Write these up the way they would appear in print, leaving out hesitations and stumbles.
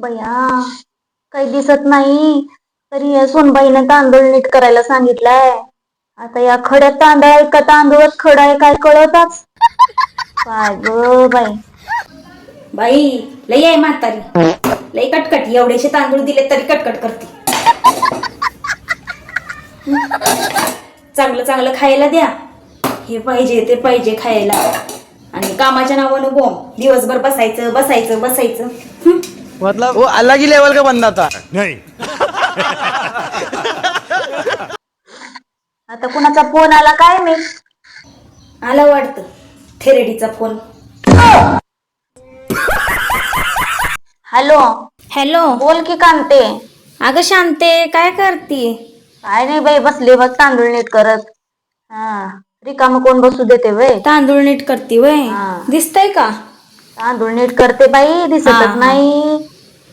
बया काही दिसत नाही. तरी या सोनबाईनं तांदूळ नीट करायला सांगितलंय. आता या खड्यात तांदूळ आहे का तांदूळात खडा आहे काय कळतच काय ग बाई. बाई लई आहे म्हातारी, लई कटकट. एवढेशे तांदूळ दिले तरी कटकट करते. चांगलं चांगलं खायला द्या, हे पाहिजे ते पाहिजे खायला, आणि कामाच्या नावानं बोंब. दिवसभर बसायचं बसायचं बसायचं. मतलब वो अलग ही लेवल का बंदा था. नहीं. आता कुणाचा फोन आला काय मी. आला वाटतं थेरेडीचा फोन. हॅलो हॅलो, बोल की कांते. अगं शांते, काय करती? काय नाही बाई बसले बघ तांदूळ नीट करत. हा रिकाम कोण बसू देते वय. तांदूळ नीट करती वय? हा. दिसतय का? तांदूळ नीट करते बाई, दिसतच नाही.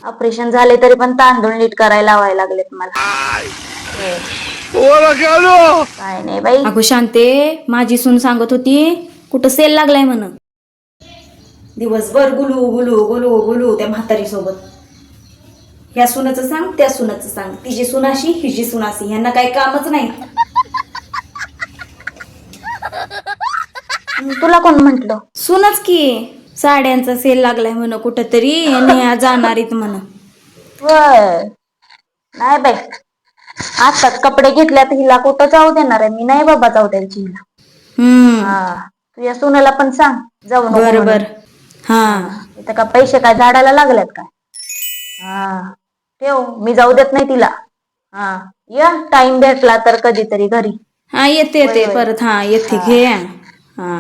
ऑपरेशन झाले तरी पण तांदूळ नीट करायला लावायला लागलेत मला. काय नाही बाई. अगं शांते, माझी सून सांगत होती कुठं सेल लागलाय म्हण. दिवसभर गुलू गुलू गुलू गुलू त्या म्हातारी सोबत. ह्या सुनाचं सांग त्या सुनाचं सांग, तिची सुनाशी हिची सुनाशी, ह्यांना काही कामच नाही. तुला कोण म्हंटल? सुनच की. साड्यांचा सेल लागलाय म्हण कुठंतरी आणि जाणारीत म्हण. होय नाही बाई, आताच कपडे घेतल्यात, हिला कुठं जाऊ देणार आहे मी. नाही बाबा जाऊ द्यायची हिला. हा तुझ्या सुनेला पण सांग जाऊ नको बर बर. म्हणून. हा इथं का पैसे काय झाडाला लागल्यात काय. हा ठेव, मी जाऊ देत नाही तिला. हा या टाइम भेटला तर कधीतरी घरी. हा येते येते परत. हा येते घे. हा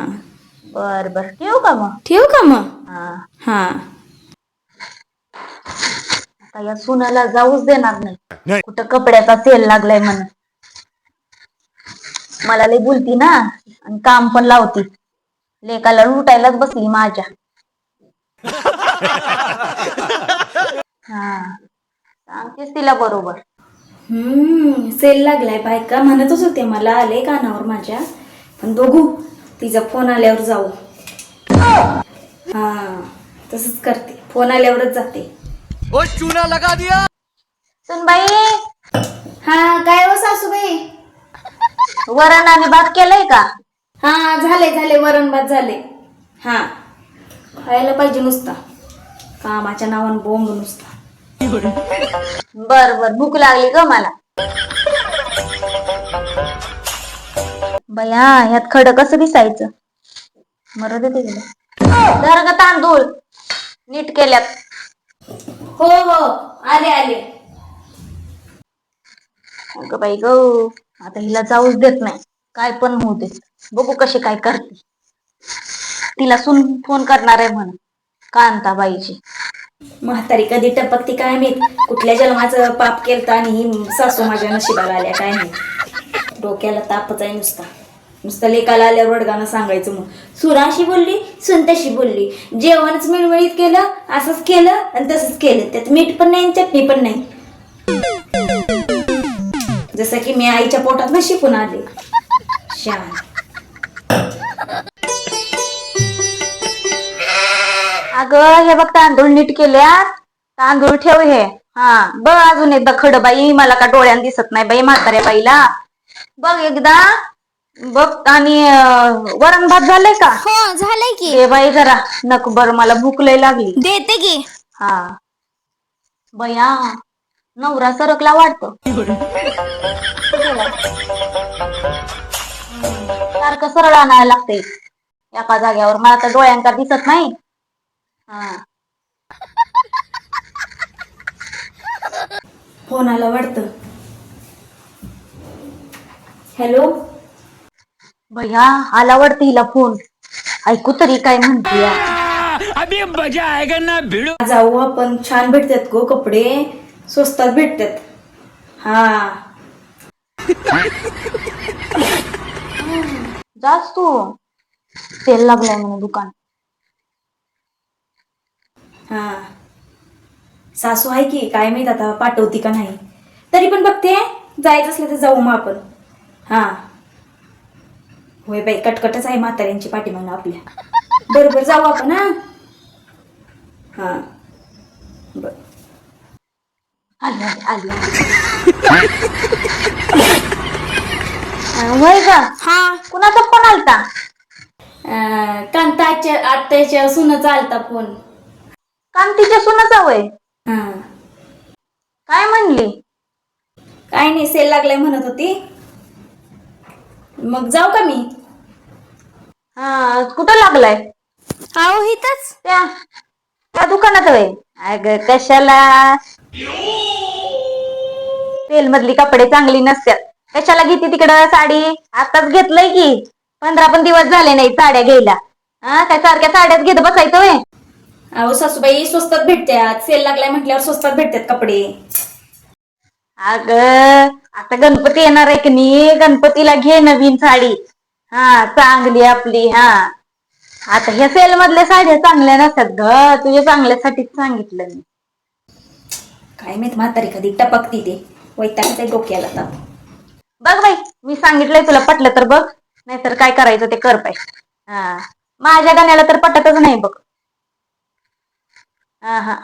बर बर ठेवू का मग. ठेवू का मग. हा हा आता या सुनाला जाऊच देणार नाही. नाही. कुठं कपड्याचा सेल लागलाय म्हणून. मला लई बोलती ना आणि काम पण लावती. लेकाला लुटायलाच बसली माझ्या. हा सांगतेस तिला बरोबर. सेल लागलाय बायका म्हणतच होते, मला आले कानावर माझ्या. पण बघू तिचा फोन आल्यावर जाऊ. हा तसंच करते, फोन आल्यावरच जाते. वो चूना लगा दिया. सुनबाई हा काय हो सासूबाई. वरण आणि भात केलंय का? हा झाले झाले, वरण भात झाले. हा खायला पाहिजे नुसता, कामाच्या नावानं बोंब नुसता. बर बर भूक लागली ग मला. बया ह्यात खड कसं दिसायचं. मरू दे तिला. धर ग तांदूळ नीट केल्यात. हो हो आले आले. अगं बाई ग, आता हिला जाऊच देत नाही. काय पण होऊ दे, बघू कशी काय करते. तिला सून फोन करणार आहे म्हण कांताबाईची. म्हातारी कधी टपकती काय माहित. कुठल्या जन्माचं पाप केलं आणि ही सासू माझ्या नशिबाला आल्या काय नाही. डोक्याला तापच आहे नुसता. नुसतं लेकाला आल्यावर वडगाणं सांगायचं मग. सुराशी बोलली सून तशी बोलली, जेवणच मिळमिळीत केलं, असंच केलं आणि तसंच केलं. त्यात मीठ पण नाही चटणी पण नाही. जसं की मी आईच्या पोटात न शिकून आले. शान. अगं हे बघ तांदूळ नीट केल्यात. तांदूळ ठेव हे. हा बघ अजून एकदा खड बाई, मला का डोळ्यान दिसत नाही बाई म्हाताऱ्या बाईला. बघ एकदा बघ. आणि वरण भात झालंय का? हो झालंय की. दे बाई जरा नको बर, मला भूक लय लागली. देते की. हा बया नवरा सरकला वाटतं. सारखं सरळ आणायला लागते एका जाग्यावर. मला तर डोळ्यांका दिसत नाही. हा फोन आला वाटतं. हॅलो भैया आला वाटतं हिला फोन. ऐकू तरी काय म्हणते. अभी मजा आएगा ना भिड़ो. जाऊ आपण, छान भेटतात गो कपडे, स्वस्तात भेटतात. हा जास्त तू तेल लागलाय म्हणून दुकान. हा सासू आहे की काय माहित आता पाठवती का नाही. तरी पण बघते, जायचं असलं तर जाऊ मग आपण. हा होय बाई, कटकटच आहे म्हाताऱ्यांची पाठीमागं आपल्या. बरोबर जाऊ आपण. हा हा बर. आली आली आली वय का हा कुणाचा फोन आलता? कांताच्या आत्याच्या सुनाचा आलता फोन. कांतीच्या सुनाचा वय हा काय म्हणली? काय नाही, सेल लागलाय म्हणत होती. मग जाऊ का मी? हा कुठं लागलाय? हो इथंच. त्या त्या दुकानात वय. अग कशाला सेल मधली कपडे चांगली नसतात. कशाला घेते तिकडं साडी? आताच घेतलंय की 15 पण दिवस झाले नाही साड्या घ्यायला. हा काय सारख्या साड्याच घेत बसायचं वय? अहो सासूबाई स्वस्तात भेटतात, सेल लागलाय म्हटल्यावर स्वस्तात भेटतात कपडे. अग आता गणपती येणार आहे की नाही, गणपतीला घे नवीन साडी. हा चांगली आपली. हा आता ह्या सेल मधल्या साड्या चांगल्या नसतात ग, तुझ्या चांगल्यासाठीच सांगितलं मी. काय माहित म्हातारी कधी टपकती ते वैतागते डोक्याला ताप. बघ बाई मी सांगितलंय तुला, पटलं तर बघ, नाहीतर काय करायचं ते कर पाय. हा माझ्या गाण्याला तर पटतच नाही बघ. हा हा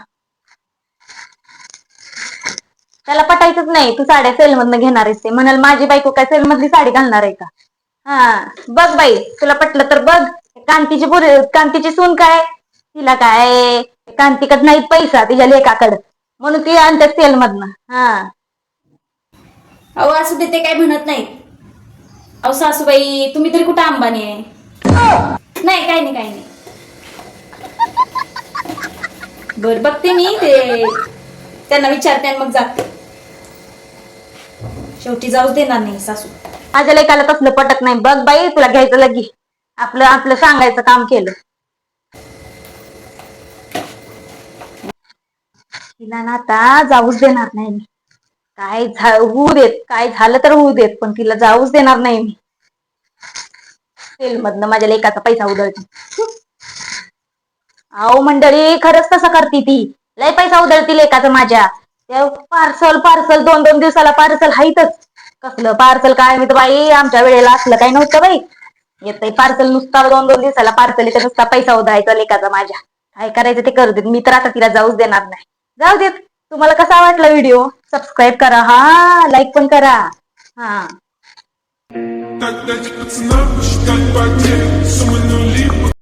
त्याला पटायचंच नाही तू साड्या सेल मधनं घेणार आहेस ते. म्हणाल माझी बायको काय सेल मधली साडी घालणार आहे का? हा बघ बाई तुला पटलं तर बघ. कांतीची सून काय, तिला काय कांतीकड नाही पैसा तिच्या लेकाकडं, म्हणून ती आणतात सेल मधनं. हा अहो असू दे, ते काय म्हणत नाहीत. अहो सासूबाई तुम्ही तरी कुठं अंबानी आहे? नाही काही नाही काही नाही. बर बघते मी ते, त्यांना विचारते आणि मग जाते. शेवटी जाऊच देणार नाही सासू. माझ्या लेकाला तसलं पटत नाही. बघ बाई तुला घ्यायचं लगी, आपलं आपलं सांगायचं काम केलं. तिला ना आता जाऊच देणार नाही मी. होऊ देत, काय झालं तर होऊ देत, पण तिला जाऊच देणार नाही मी. सेल मधनं माझ्या लेकाचा पैसा उधळती. अहो मंडळी खरंच तसं करती ती, लय पैसा उधळती लेकाचा माझ्या. पार्सल पार्सल 2-2 दिवसाला पार्सल हायतच. कसलं पार्सल काय मी तर बाई, आमच्या वेळेला असलं काय नव्हतं बाई. येतंय पार्सल नुसता 2-2 दिवसाला पार्सल येतं, नुसता पैसा उधळायचा लेकाचा माझ्या. काय करायचं ते करू देत, मी तर आता तिला जाऊच देणार नाही. जाऊ देत. तुम्हाला कसा वाटला व्हिडिओ? सबस्क्राईब करा, हा लाईक पण करा. हा Так дать пацанам посчитать потери, суммы нули.